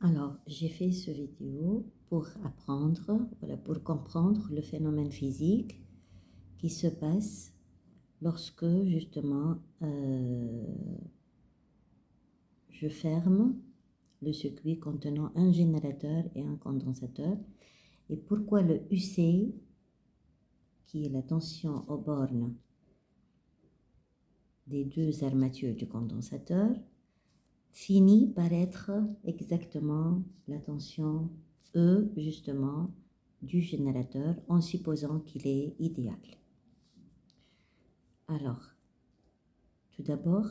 Alors, j'ai fait ce vidéo pour apprendre, voilà, pour comprendre le phénomène physique qui se passe lorsque justement je ferme le circuit contenant un générateur et un condensateur, et pourquoi le UC, qui est la tension aux bornes des deux armatures du condensateur, finit par être exactement la tension E, justement, du générateur, en supposant qu'il est idéal. Alors, tout d'abord,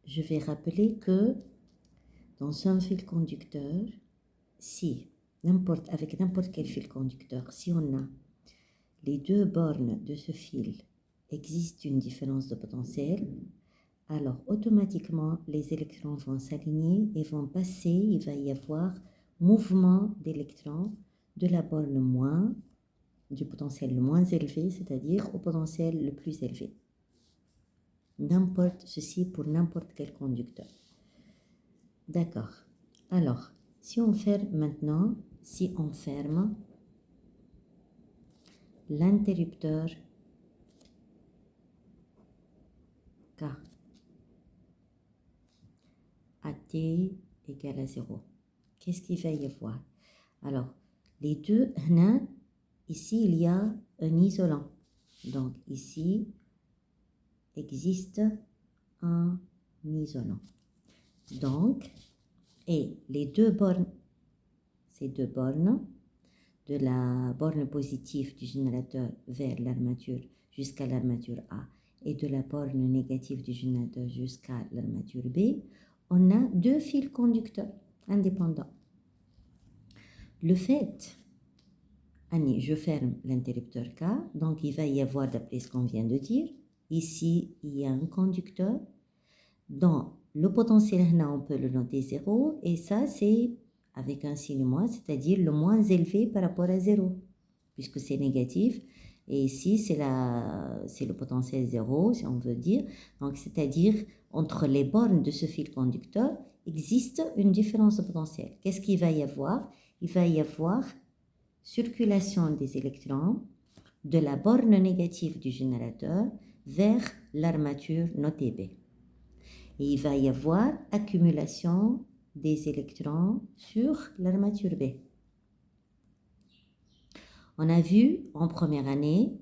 je vais rappeler que dans un fil conducteur, avec n'importe quel fil conducteur, si on a les deux bornes de ce fil, existe une différence de potentiel, alors automatiquement les électrons vont s'aligner et vont passer, il va y avoir mouvement d'électrons de la borne moins, du potentiel le moins élevé, c'est-à-dire au potentiel le plus élevé. Ceci pour n'importe quel conducteur. D'accord. Alors, si on ferme l'interrupteur K à T égale à 0, qu'est-ce qu'il va y avoir? Alors, les deux, ici, il y a un isolant. Donc, ici, existe un isolant. Donc, et les deux bornes, ces deux bornes, de la borne positive du générateur vers l'armature jusqu'à l'armature A et de la borne négative du générateur jusqu'à l'armature B, on a deux fils conducteurs indépendants. Le fait, je ferme l'interrupteur K, donc il va y avoir, d'après ce qu'on vient de dire, ici il y a un conducteur, dont le potentiel, on peut le noter 0, et ça c'est avec un signe moins, c'est-à-dire le moins élevé par rapport à 0, puisque c'est négatif, et ici c'est le potentiel 0, si on veut dire, donc c'est-à-dire entre les bornes de ce fil conducteur existe une différence de potentiel. Qu'est-ce qu'il va y avoir? Il va y avoir circulation des électrons de la borne négative du générateur vers l'armature notée B. Et il va y avoir accumulation des électrons sur l'armature B. On a vu en première année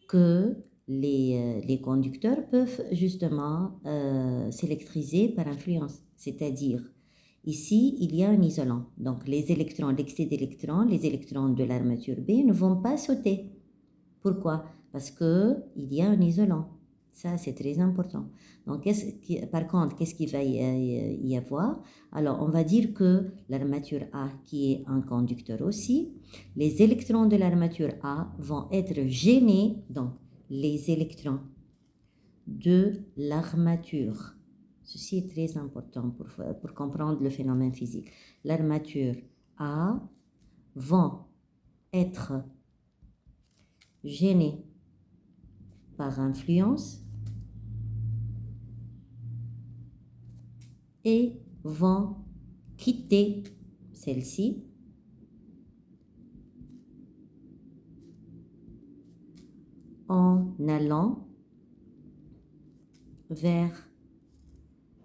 que les conducteurs peuvent justement s'électriser par influence, c'est-à-dire ici il y a un isolant, donc les électrons, l'excès d'électrons, les électrons de l'armature B ne vont pas sauter. Pourquoi? Parce qu'il y a un isolant. Ça, c'est très important. Donc, par contre, qu'est-ce qu'il va y avoir? Alors, on va dire que l'armature A, qui est un conducteur aussi, les électrons de l'armature A vont être gênés, donc les électrons de l'armature. Ceci est très important pour comprendre le phénomène physique. L'armature A vont être gênés par influence et vont quitter celle-ci en allant vers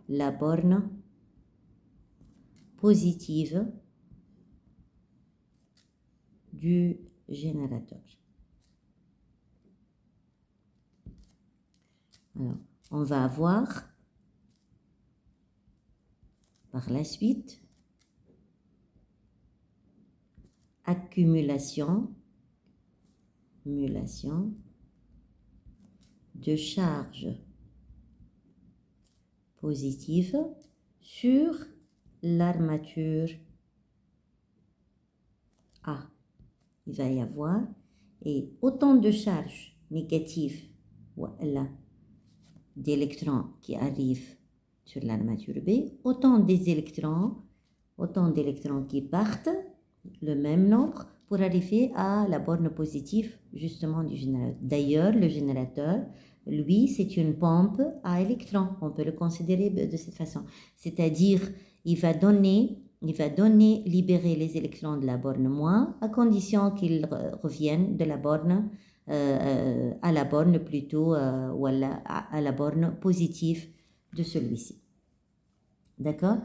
la borne positive du générateur. Alors, on va avoir par la suite accumulation de charges positives sur l'armature A. Il va y avoir et autant de charges négatives d'électrons qui arrivent sur l'armature B, autant d'électrons qui partent, le même nombre, pour arriver à la borne positive justement du générateur. D'ailleurs, le générateur lui, c'est une pompe à électrons. On peut le considérer de cette façon. C'est-à-dire, il va donner, libérer les électrons de la borne moins, à condition qu'ils reviennent de la borne à la borne plutôt, ou à la borne positive de celui-ci. D'accord?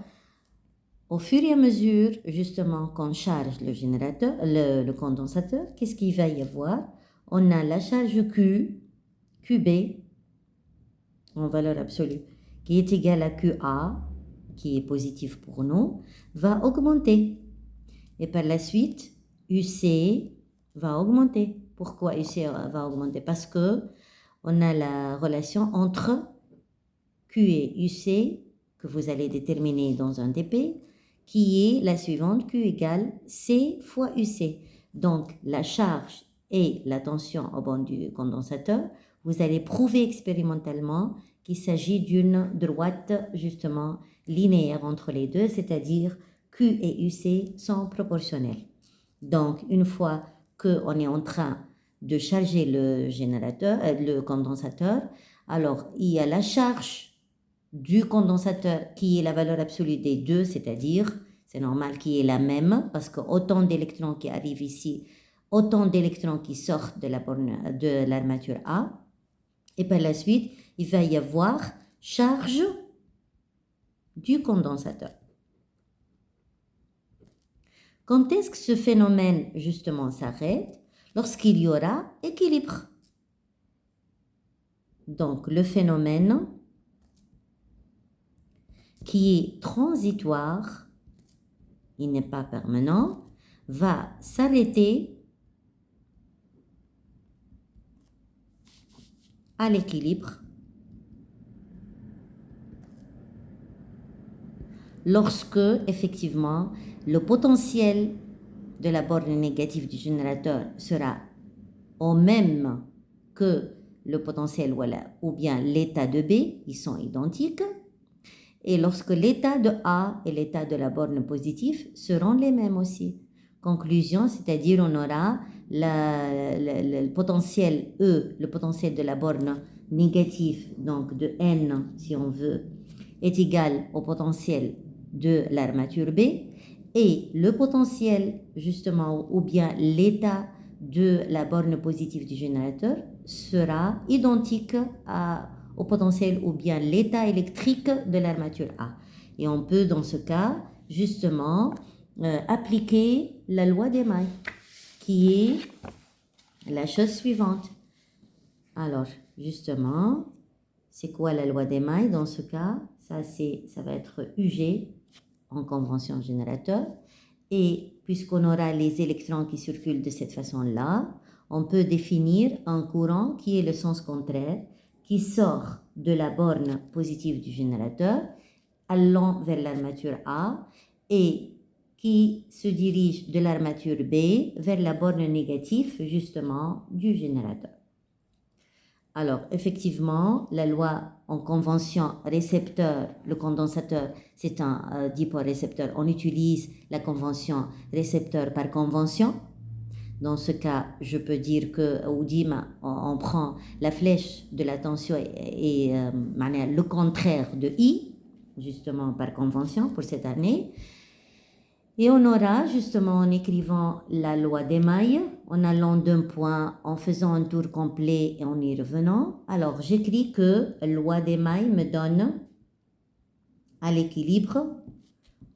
Au fur et à mesure, justement, qu'on charge le générateur, le condensateur, qu'est-ce qu'il va y avoir? On a la charge Q, QB, en valeur absolue, qui est égale à QA, qui est positif pour nous, va augmenter. Et par la suite, UC va augmenter. Pourquoi UC va augmenter? Parce que on a la relation entre Q et UC, que vous allez déterminer dans un TP, qui est la suivante, Q égale C fois UC. Donc, la charge et la tension au bord du condensateur, vous allez prouver expérimentalement qu'il s'agit d'une droite, justement, linéaire entre les deux, c'est-à-dire Q et UC sont proportionnels. Donc, une fois qu'on est en train de charger le condensateur, alors il y a la charge du condensateur qui est la valeur absolue des deux, c'est-à-dire, c'est normal qu'il y ait la même, parce que autant d'électrons qui arrivent ici, autant d'électrons qui sortent de l'armature A, et par la suite, il va y avoir charge du condensateur. Quand est-ce que ce phénomène, justement, s'arrête? Lorsqu'il y aura équilibre. Donc, le phénomène qui est transitoire, il n'est pas permanent, va s'arrêter à l'équilibre lorsque, effectivement, le potentiel de la borne négative du générateur sera au même que le potentiel ou bien l'état de B, ils sont identiques, et lorsque l'état de A et l'état de la borne positive seront les mêmes aussi. Conclusion, c'est-à-dire on aura le potentiel E, le potentiel de la borne négative, donc de N, si on veut, est égal au potentiel de l'armature B, et le potentiel, justement, ou bien l'état de la borne positive du générateur sera identique au potentiel ou bien l'état électrique de l'armature A. Et on peut, dans ce cas, justement, appliquer la loi d'Émaille, qui est la chose suivante. Alors, justement, c'est quoi la loi d'Émaille dans ce cas? Ça va être UG en convention générateur. Et puisqu'on aura les électrons qui circulent de cette façon-là, on peut définir un courant qui est le sens contraire, qui sort de la borne positive du générateur, allant vers l'armature A, et qui se dirige de l'armature B vers la borne négative, justement, du générateur. Alors, effectivement, la loi en convention récepteur, le condensateur, c'est un dipôle récepteur. On utilise la convention récepteur par convention. Dans ce cas, je peux dire que au DIM, on prend la flèche de la tension et le contraire de I, justement par convention pour cette année. Et on aura, justement, en écrivant la loi d'Émaille, en allant d'un point, en faisant un tour complet et en y revenant. Alors, j'écris que la loi d'Émaille me donne, à l'équilibre,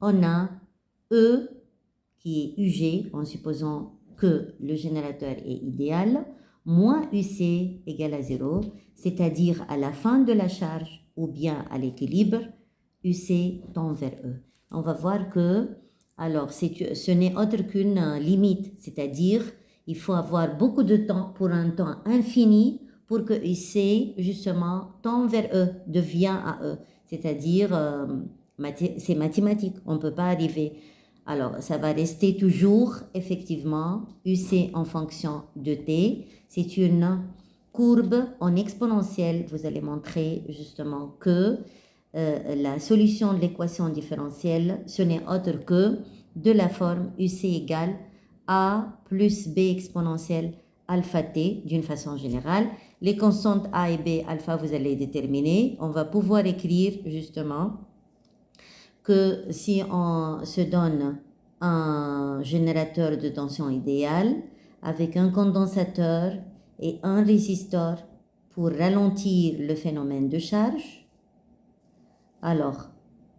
on a E qui est UG, en supposant que le générateur est idéal, moins UC égale à 0, c'est-à-dire à la fin de la charge ou bien à l'équilibre, UC tend vers E. On va voir que alors, ce n'est autre qu'une limite, c'est-à-dire il faut avoir beaucoup de temps pour un temps infini pour que IC, justement, tend vers E, devient à E. C'est-à-dire, c'est mathématique, on ne peut pas arriver. Alors, ça va rester toujours, effectivement, UC en fonction de T. C'est une courbe en exponentielle. Vous allez montrer, justement, que la solution de l'équation différentielle, ce n'est autre que de la forme UC égale A plus B exponentielle alpha t d'une façon générale. les constantes A et B, alpha, vous allez déterminer. On va pouvoir écrire justement que si on se donne un générateur de tension idéal avec un condensateur et un résistor pour ralentir le phénomène de charge, alors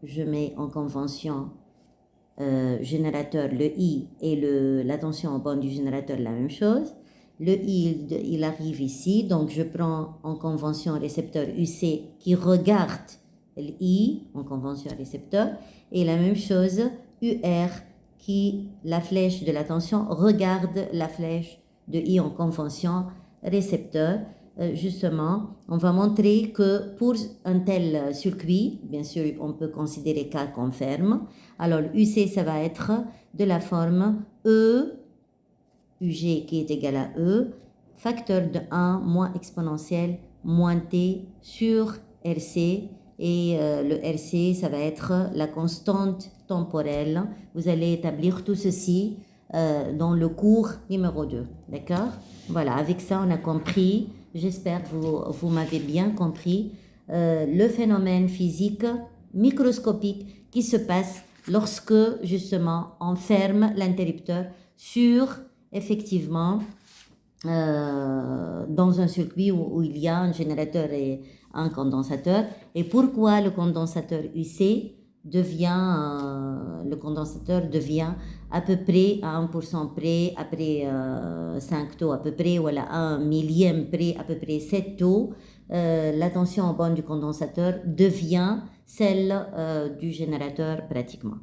je mets en convention générateur le I et la tension en borne du générateur la même chose. Le I, il arrive ici, donc je prends en convention récepteur UC qui regarde l'I en convention récepteur, et la même chose UR qui, la flèche de la tension, regarde la flèche de I en convention récepteur. Justement, on va montrer que pour un tel circuit, bien sûr, on peut considérer K comme ferme. Alors, UC, ça va être de la forme E, UG qui est égal à E, facteur de 1 moins exponentielle moins T sur RC. Et le RC, ça va être la constante temporelle. Vous allez établir tout ceci dans le cours numéro 2. D'accord? Voilà, avec ça, on a compris. J'espère que vous m'avez bien compris le phénomène physique microscopique qui se passe lorsque, justement, on ferme l'interrupteur sur, effectivement, dans un circuit où il y a un générateur et un condensateur. Et pourquoi le condensateur UC le condensateur devient à peu près à 1% près, après 5 taux à peu près, voilà, à 1 millième près, à peu près 7 taux, la tension en borne du condensateur devient celle du générateur pratiquement.